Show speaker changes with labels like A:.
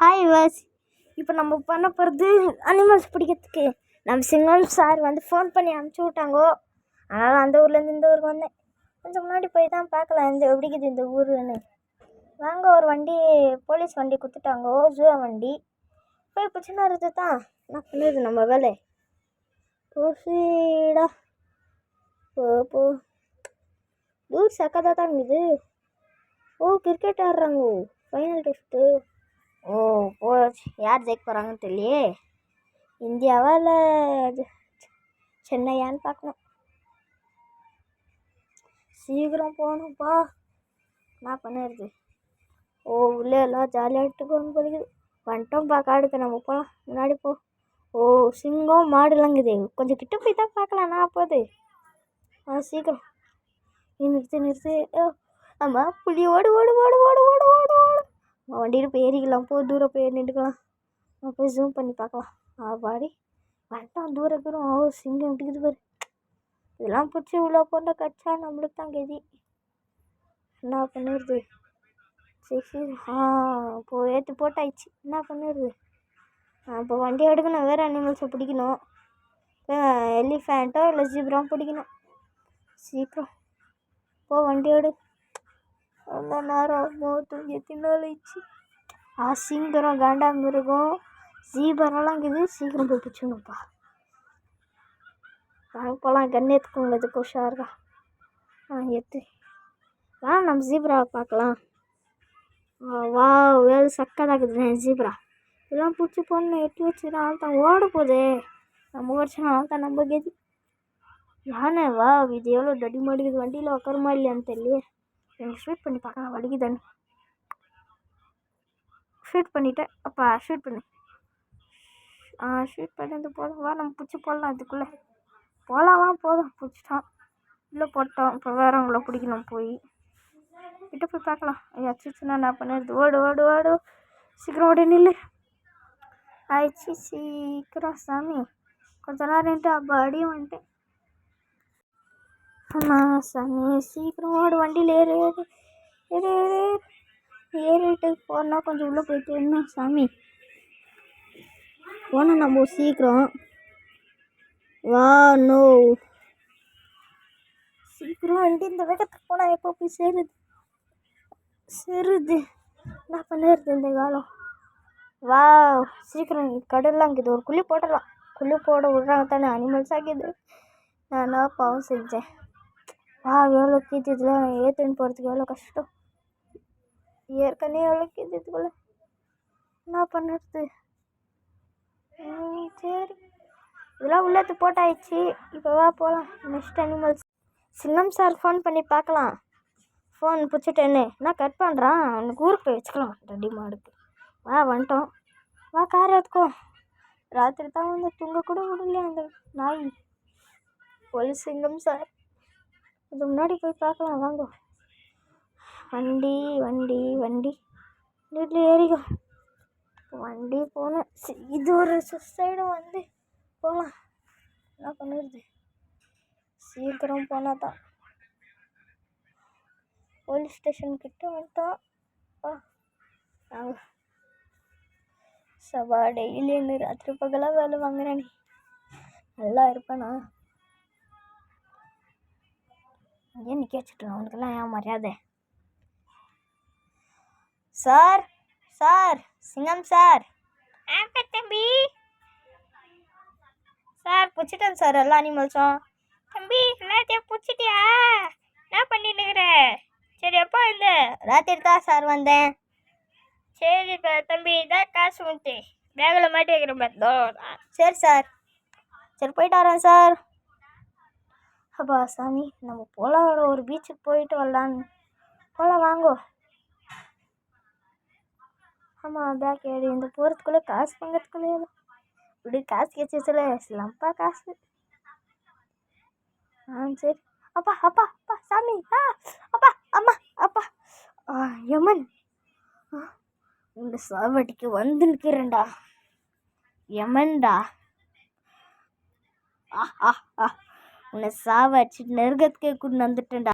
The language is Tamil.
A: Hi was. இப்போ நம்ம பண்ண போகிறது அனிமல்ஸ் பிடிக்கிறதுக்கு நம்ம சிங்கம் சார் வந்து ஃபோன் பண்ணி அனுப்பிச்சி விட்டாங்கோ. அதனால் அந்த ஊர்லேருந்து இந்த ஊருக்கு வந்தேன். கொஞ்சம் முன்னாடி போய் தான் பார்க்கலாம் இந்த எப்படிக்குது இந்த ஊருன்னு. வாங்க, ஒரு வண்டி போலீஸ் வண்டி கொடுத்துட்டாங்கோ, ஜூ வண்டி. போய் பிடிச்சின்னு வருது தான் என்ன பண்ணுறது நம்ம வேலை. போடா போ ஊர் சக்கதாக தான் இருக்குது. கிரிக்கெட் ஆடுறாங்கோ, ஃபைனல் டெஸ்ட்டு. போச்சு. யார் ஜெயிக்க போகிறாங்கன்னு தெரியலையே. இந்தியாவா இல்லை சென்னையான்னு பார்க்கணும். சீக்கிரம் போகணும்ப்பா. என்ன பண்ணுறது. உள்ளே எல்லாம் ஜாலியாகிட்டு போகணும் படிக்குது. வந்துட்டோம்ப்பா காடுக்கு. நம்ம போகலாம், முன்னாடி போ. சிங்கம் மாடுலாங்குது. கொஞ்சம் கிட்ட போய் தான் பார்க்கலாம். நான் போகுது. சீக்கிரம் நிறுத்து. ஆமாம், புள்ளி ஓடு ஓடு ஓடு ஓடு ஓடு ஓடு ஓடு. வண்டியில் போய் ஏறிக்கலாம். தூரம் போய் நின்றுக்கலாம். போய் ஜூம் பண்ணி பார்க்கலாம். பாடி வந்துட்டான் தூரம். சிங்கம் விட்டுக்குது பாரு. இதெல்லாம் பிடிச்சி இவ்வளோ போட்ட கச்சா நம்மளுக்கு தான் கதி. என்ன பண்ணுறது. சரி ஏற்றி போட்டாயிடுச்சு. என்ன பண்ணுறது. இப்போ வண்டி எடுக்கணும். வேறு அனிமல்ஸை பிடிக்கணும். எலிஃபேண்ட்டோ இல்லை ஜீப்ராவும் பிடிக்கணும். சீக்கிரம் வண்டி எடு. ரொம்ப நேரம் தூங்கி தின்னாலிச்சு. சிங்கம் காண்டா மிருகம் ஜீபரெல்லாம் இருக்குது. சீக்கிரம் போய் பிடிச்சணும்ப்பா. வாங்க போகலாம். கன் எடுத்துக்கோங்க. இதுக்கு உஷாரா எடுத்து நம்ம ஜீப்ராவை பார்க்கலாம். வேறு சக்கதாக இருக்குது ஜீப்ரா. இதெல்லாம் பிடிச்சி போடணும். எட்டி வச்சுதான் ஆள்தான் ஓட போகுது. நம்ம வருஷம் ஆள்தான் நம்ம கதி. யானை இது எவ்வளோ டடி மாடிக்குது. வண்டியில் உட்காருமா இல்லையான்னு தெரியல. எனக்கு ஷூட் பண்ணி பார்க்கலாம். வலிக்குதான்னு ஷூட் பண்ணிவிட்டேன். அப்பா ஷூட் பண்ணு. ஷூட் பண்ணி போதும். நம்ம பிடிச்சி போடலாம். இதுக்குள்ளே போகலாம். போதும், பிடிச்சிட்டான். இல்லை போட்டோம். இப்போ வேறவங்கள பிடிக்கணும். கிட்ட போய் பார்க்கலாம். அச்சுச்சுன்னா என்ன பண்ணுறது. ஓடு ஓடு ஓடு. சீக்கிரம் ஓடி நில்லு. ஆயிடுச்சு. சீக்கிரம் சாமி. கொஞ்ச நேரம் அப்போ அடியும் வந்துட்டேன். சாமி சீக்கிரம் ஓடு. வண்டியில் ஏறிட்டு போனால் கொஞ்சம் உள்ளே போயிட்டு என்ன சாமி போனால் நம்ம சீக்கிரம் சீக்கிரம் வண்டி இந்த வேகத்துக்கு போனால் எப்போ போய் சேருது. என்ன பண்ணுறது இந்த காலம். சீக்கிரம் கடல்லாம் இருக்குது. ஒரு குழி போடலாம். குழி போட விட்றாங்க தானே. அனிமல்ஸ் ஆகிது. நான் பாவம் செஞ்சேன். எவ்வளோ கீத்து. இதெல்லாம் ஏற்றுன்னு போகிறதுக்கு எவ்வளோ கஷ்டம். ஏற்கனவே எவ்வளோ கீத்து இதுக்குள்ள. என்ன பண்ணுறது. சரி, இதெல்லாம் உள்ளத்து போட்டாயிடுச்சு. இப்போ போகலாம். Next animals. சிங்கம் சார் ஃபோன் பண்ணி பார்க்கலாம். ஃபோன் பிடிச்சிட்டேன்னு நான் கட் பண்ணுறான். அவனுக்கு ஊருக்கு போய் வச்சுக்கலாம். ரெடி மாடுக்கு வந்துட்டோம். கார் எடுத்துக்கோ. ராத்திரி தான் வந்து தூங்க கூட விடலையா அந்த நாய். போலீஸ் சிங்கம் சார். இது முன்னாடி போய் பார்க்கலாம். வாங்க. வண்டி வண்டி வண்டி வீட்டில் ஏறிக்கோ. வண்டி போகணும். இது ஒரு சைடு வந்து போகலாம். என்ன பண்ணுறது. சீக்கிரம் போனால் தான். போலீஸ் ஸ்டேஷன் கிட்ட வந்துட்டோம். சபா டெய்லி என்ன ராத்திரி பகலாக வேலை வாங்குறானே. நல்லா இருப்பானா. ஏன் நிற்க வச்சுட்டேன். அவனுக்கெல்லாம் ஏன் மரியாதை. சார் சிங்கம் சார். தம்பி சார் பிடிச்சிட்டேன் சார் எல்லா அனிமல்ஸும். தம்பி எல்லாத்தையும் பிடிச்சிட்டியா? என்ன பண்ணிட்டுக்கிற? சரி, எப்போ இந்த ராத்திரி தான் சார் வந்தேன். சரி தம்பி, இதான் காசு வந்துட்டு பேக்கில் மாட்டி வைக்கிறேன். சரி சார். சரி, போயிட்டு வரேன் சார். அப்பா சாமி, நம்ம போகலாம். ஒரு பீச்சுக்கு போயிட்டு வரலான்னு போகலாம். வாங்கோ. ஆமாம், பேக் ஏறி இந்த போகிறதுக்குள்ளே காசு வாங்கிறதுக்குள்ளே இப்படி காசு கேச்சுல லம்பா காசு. சரி. அப்பா அப்பா அப்பா சாமி. அப்பா அம்மா அப்பா. யமன், இந்த சாவடிக்கு வந்து நிற்கிறேன்டா. யமன்டா. உன்னை சாவடிச்சு நெருக்கத்துக்கே கூட்டு வந்துட்டேன்டா.